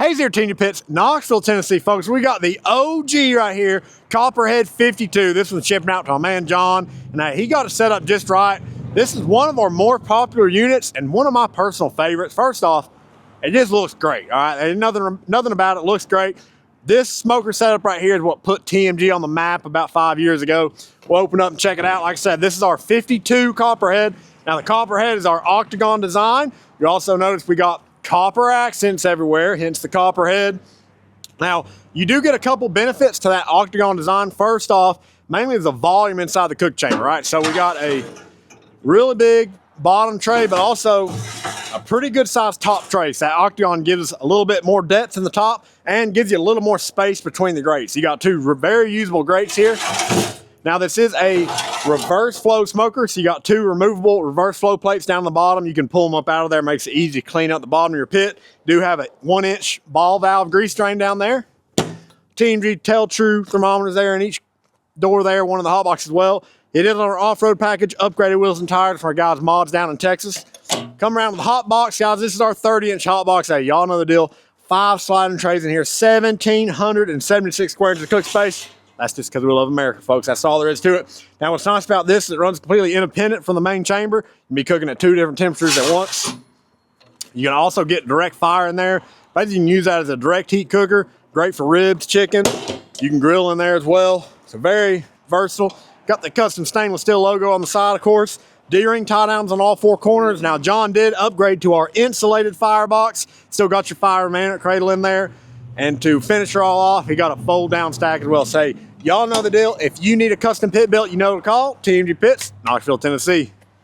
Hey there, TMG Pits, Knoxville, Tennessee, folks. We got the OG right here, Copperhead 52. This one's shipping out to my man John, and he got it set up just right. This is one of our more popular units and one of my personal favorites. First off, it just looks great. All right, ain't nothing about it. Looks great. This smoker setup right here is what put TMG on the map about 5 years ago. We'll open up and check it out. Like I said, this is our 52 Copperhead. Now the Copperhead is our octagon design. You also notice we got copper accents everywhere, hence the Copperhead. Now, you do get a couple benefits to that octagon design. First off, mainly the volume inside the cook chamber, right? So we got a really big bottom tray, but also a pretty good sized top tray. So that octagon gives us a little bit more depth in the top and gives you a little more space between the grates. You got two very usable grates here. Now this is a reverse flow smoker, so you got two removable reverse flow plates down the bottom. You can pull them up out of there, makes it easy to clean up the bottom of your pit. Do have a 1-inch ball valve grease drain down there. TMG Tell True thermometers there in each door there, one of the hot boxes as well. It is our off-road package, upgraded wheels and tires for our guys mods down in Texas. Come around with the hot box, guys. This is our 30-inch hot box. Hey, y'all know the deal. 5 sliding trays in here, 1,776 square inches of cook space. That's just because we love America, folks. That's all there is to it. Now, what's nice about this is it runs completely independent from the main chamber. You can be cooking at 2 different temperatures at once. You can also get direct fire in there. Basically, you can use that as a direct heat cooker. Great for ribs, chicken. You can grill in there as well. It's very versatile. Got the custom stainless steel logo on the side, of course. D-ring tie downs on all 4 corners. Now, John did upgrade to our insulated firebox. Still got your fire management cradle in there. And to finish her all off, he got a fold down stack as well. Say, y'all know the deal. If you need a custom pit built, you know what to call. TMG Pits, Knoxville, Tennessee.